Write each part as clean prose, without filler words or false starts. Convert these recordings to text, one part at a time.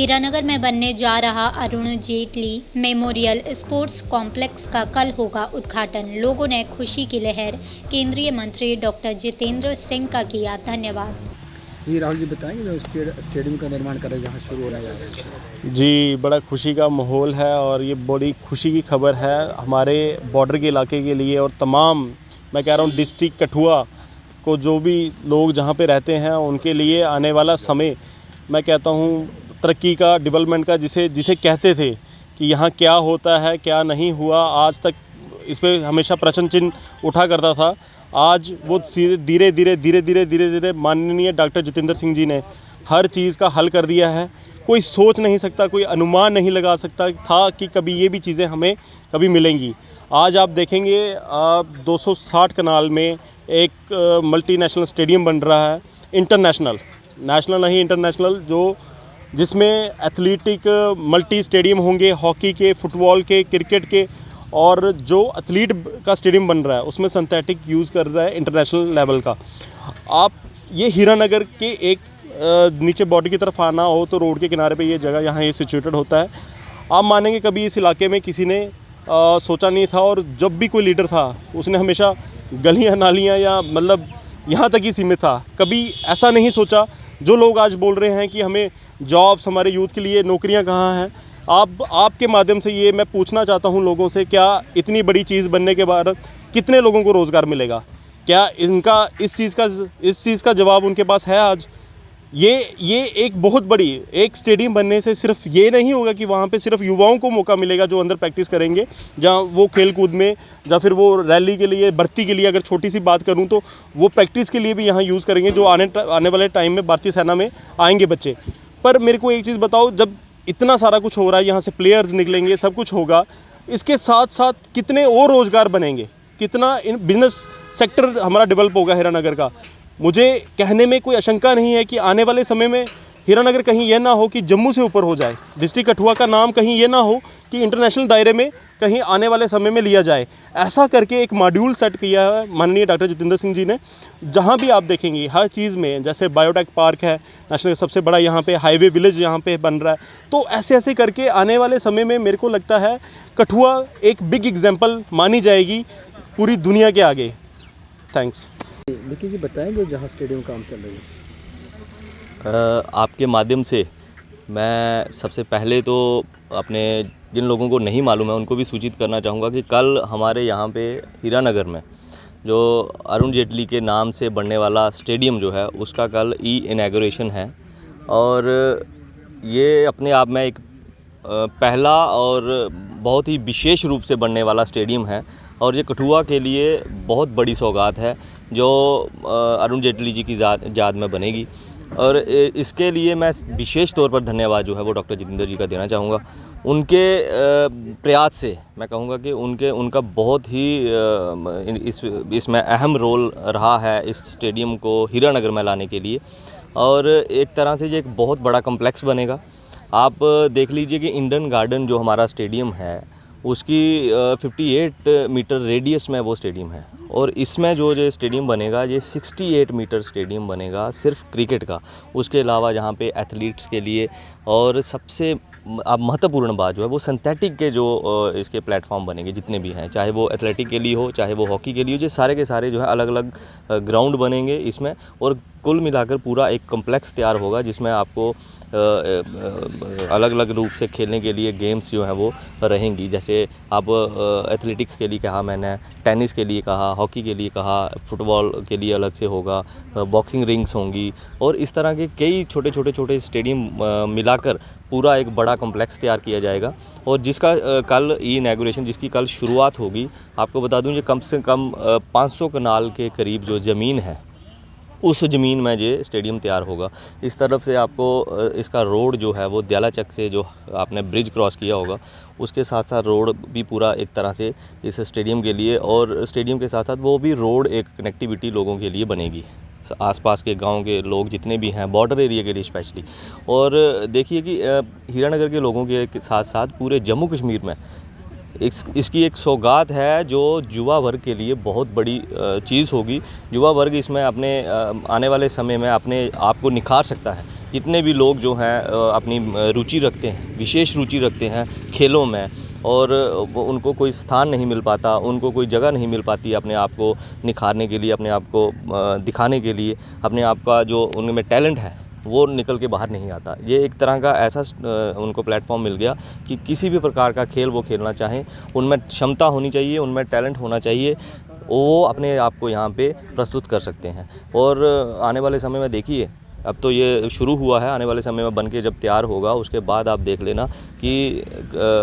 हीरानगर में बनने जा रहा Arun Jaitley memorial sports complex का कल होगा उद्घाटन। लोगों ने खुशी की लहर केंद्रीय मंत्री डॉक्टर जितेंद्र सिंह का किया धन्यवाद। जी राहुल जी, बताएंगे जो स्टेडियम का निर्माण कर रहे हैं जहाँ शुरू होने जा रहा है। जी, बड़ा खुशी का माहौल है और ये बड़ी खुशी की खबर है हमारे बॉर्डर के इलाके के लिए और तमाम, मैं कह रहा हूँ, डिस्ट्रिक्ट कठुआ को जो भी लोग जहाँ पे रहते हैं उनके लिए आने वाला समय, मैं कहता हूँ, तरक्की का, डेवलपमेंट का, जिसे जिसे कहते थे कि यहाँ क्या होता है क्या नहीं हुआ, आज तक इस पे हमेशा प्रश्न चिन्ह उठा करता था। आज वो धीरे धीरे माननीय डॉक्टर जितेंद्र सिंह जी ने हर चीज़ का हल कर दिया है। कोई सोच नहीं सकता, कोई अनुमान नहीं लगा सकता था कि कभी ये भी चीज़ें हमें कभी मिलेंगी। आज आप देखेंगे 260 कनाल में एक मल्टीनेशनल स्टेडियम बन रहा है, इंटरनेशनल, नेशनल नहीं इंटरनेशनल, जिसमें एथलेटिक मल्टी स्टेडियम होंगे, हॉकी के, फुटबॉल के, क्रिकेट के, और जो एथलीट का स्टेडियम बन रहा है उसमें सिंथेटिक यूज़ कर रहा है इंटरनेशनल लेवल का। आप ये हीरानगर के एक नीचे बॉर्डर की तरफ आना हो तो रोड के किनारे पे ये जगह यहाँ ये सिचुएटेड होता है। आप मानेंगे कभी इस इलाके में किसी ने सोचा नहीं था, और जब भी कोई लीडर था उसने हमेशा गलियाँ नालियाँ या मतलब यहाँ तक ही सीमित था। कभी ऐसा नहीं सोचा जो लोग आज बोल रहे हैं कि हमें जॉब्स, हमारे यूथ के लिए नौकरियाँ कहाँ हैं। आपके माध्यम से ये मैं पूछना चाहता हूँ लोगों से, क्या इतनी बड़ी चीज़ बनने के बाद कितने लोगों को रोज़गार मिलेगा? क्या इनका इस चीज़ का जवाब उनके पास है आज? ये एक बहुत बड़ी एक स्टेडियम बनने से सिर्फ ये नहीं होगा कि वहाँ पे सिर्फ युवाओं को मौका मिलेगा जो अंदर प्रैक्टिस करेंगे, जहाँ वो खेल कूद में, या फिर वो रैली के लिए, भर्ती के लिए, अगर छोटी सी बात करूँ तो वो प्रैक्टिस के लिए भी यहाँ यूज़ करेंगे जो आने वाले टाइम में भारतीय सेना में आएंगे बच्चे। पर मेरे को एक चीज़ बताओ, जब इतना सारा कुछ हो रहा है, यहाँ से प्लेयर्स निकलेंगे, सब कुछ होगा, इसके साथ साथ कितने और रोज़गार बनेंगे, कितना इन बिज़नेस सेक्टर हमारा डेवलप होगा हीरानगर का। मुझे कहने में कोई आशंका नहीं है कि आने वाले समय में हीरानगर कहीं यह ना हो कि जम्मू से ऊपर हो जाए, डिस्ट्रिक्ट कठुआ का नाम कहीं ये ना हो कि इंटरनेशनल दायरे में कहीं आने वाले समय में लिया जाए। ऐसा करके एक मॉड्यूल सेट किया है माननीय डॉक्टर जितेंद्र सिंह जी ने, जहाँ भी आप देखेंगे हर चीज़ में, जैसे बायोटेक पार्क है नेशनल सबसे बड़ा, यहाँ पे हाईवे विलेज यहाँ पे बन रहा है। तो ऐसे करके आने वाले समय में मेरे को लगता है कठुआ एक बिग एग्जाम्पल मानी जाएगी पूरी दुनिया के आगे। थैंक्स। विकी जी, बताएंगे जहाँ स्टेडियम काम चल रही है। आपके माध्यम से मैं सबसे पहले तो अपने जिन लोगों को नहीं मालूम है उनको भी सूचित करना चाहूँगा कि कल हमारे यहाँ पे हीरानगर में जो अरुण जेटली के नाम से बनने वाला स्टेडियम जो है उसका कल इनॉग्रेशन है। और ये अपने आप में एक पहला और बहुत ही विशेष रूप से बनने वाला स्टेडियम है, और ये कठुआ के लिए बहुत बड़ी सौगात है जो अरुण जेटली जी की याद में बनेगी। और इसके लिए मैं विशेष तौर पर धन्यवाद जो है वो डॉक्टर जितेंद्र जी का देना चाहूँगा। उनके प्रयास से मैं कहूँगा कि उनका बहुत ही इसमें अहम रोल रहा है इस स्टेडियम को हीरानगर में लाने के लिए। और एक तरह से ये एक बहुत बड़ा कम्प्लेक्स बनेगा। आप देख लीजिए कि इंडन गार्डन जो हमारा स्टेडियम है उसकी 58 मीटर रेडियस में वो स्टेडियम है, और इसमें जो स्टेडियम बनेगा ये 68 मीटर स्टेडियम बनेगा सिर्फ क्रिकेट का। उसके अलावा यहाँ पे एथलीट्स के लिए, और सबसे महत्वपूर्ण बात जो है वो सिंथेटिक के जो इसके प्लेटफॉर्म बनेंगे जितने भी हैं, चाहे वो एथलेटिक के लिए हो चाहे वो हॉकी के लिए हो, ये सारे के सारे जो है अलग अलग ग्राउंड बनेंगे इसमें, और कुल मिलाकर पूरा एक कम्प्लेक्स तैयार होगा जिसमें आपको अलग अलग रूप से खेलने के लिए गेम्स जो हैं वो रहेंगी। जैसे आप एथलेटिक्स के लिए कहा मैंने, टेनिस के लिए कहा, हॉकी के लिए कहा, फुटबॉल के लिए अलग से होगा, बॉक्सिंग रिंग्स होंगी, और इस तरह के कई छोटे छोटे मिलाकर पूरा एक बड़ा कॉम्प्लेक्स तैयार किया जाएगा। और जिसका कल इनॉग्रेशन, जिसकी कल शुरुआत होगी, आपको बता दूं ये कम से कम 500 कनाल के करीब जो ज़मीन है उस ज़मीन में ये स्टेडियम तैयार होगा। इस तरफ से आपको इसका रोड जो है वो दयालाचक से, जो आपने ब्रिज क्रॉस किया होगा, उसके साथ साथ रोड भी पूरा एक तरह से इस स्टेडियम के लिए, और स्टेडियम के साथ साथ वो भी रोड एक कनेक्टिविटी लोगों के लिए बनेगी, आसपास के गांव के लोग जितने भी हैं, बॉर्डर एरिया के लिए स्पेशली। और देखिए कि हीरानगर के लोगों के साथ साथ पूरे जम्मू कश्मीर में इसकी एक सौगात है जो युवा वर्ग के लिए बहुत बड़ी चीज़ होगी। युवा वर्ग इसमें अपने आने वाले समय में अपने आप को निखार सकता है। जितने भी लोग जो हैं अपनी रुचि रखते हैं, विशेष रुचि रखते हैं खेलों में, और उनको कोई स्थान नहीं मिल पाता, उनको कोई जगह नहीं मिल पाती अपने आप को निखारने के लिए, अपने आप को दिखाने के लिए, अपने आप का जो उनमें टैलेंट है वो निकल के बाहर नहीं आता। ये एक तरह का ऐसा उनको प्लेटफॉर्म मिल गया कि किसी भी प्रकार का खेल वो खेलना चाहें, उनमें क्षमता होनी चाहिए, उनमें टैलेंट होना चाहिए, वो अपने आप को यहाँ पे प्रस्तुत कर सकते हैं। और आने वाले समय में देखिए, अब तो ये शुरू हुआ है, आने वाले समय में बन के जब तैयार होगा उसके बाद आप देख लेना कि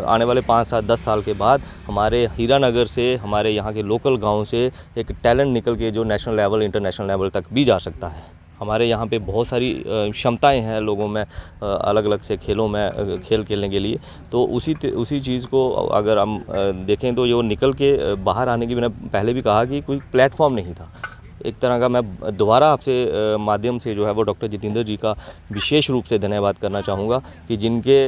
आने वाले 5 साल 10 साल के बाद हमारे हीरानगर से, हमारे यहाँ के लोकल गांव से एक टैलेंट निकल के जो नेशनल लेवल, इंटरनेशनल लेवल तक भी जा सकता है। हमारे यहाँ पे बहुत सारी क्षमताएं हैं लोगों में, अलग अलग से खेलों में खेल खेलने के लिए। तो उसी चीज़ को अगर हम देखें तो ये निकल के बाहर आने की, मैंने पहले भी कहा कि कोई प्लेटफॉर्म नहीं था। एक तरह का मैं दोबारा आपसे माध्यम से जो है वो डॉक्टर जितेंद्र जी का विशेष रूप से धन्यवाद करना चाहूँगा कि जिनके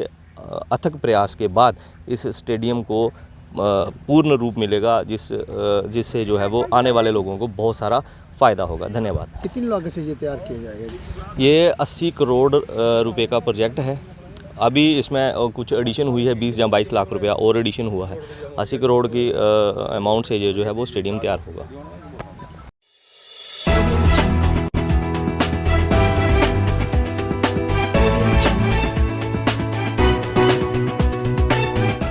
अथक प्रयास के बाद इस स्टेडियम को पूर्ण रूप मिलेगा, जिससे जो है वो आने वाले लोगों को बहुत सारा फ़ायदा होगा। धन्यवाद। कितनी लागत से ये तैयार किया जाएगा? ये 80 करोड़ रुपए का प्रोजेक्ट है। अभी इसमें कुछ एडिशन हुई है, 20 या 22 लाख रुपया और एडिशन हुआ है। 80 करोड़ की अमाउंट से ये जो है वो स्टेडियम तैयार होगा।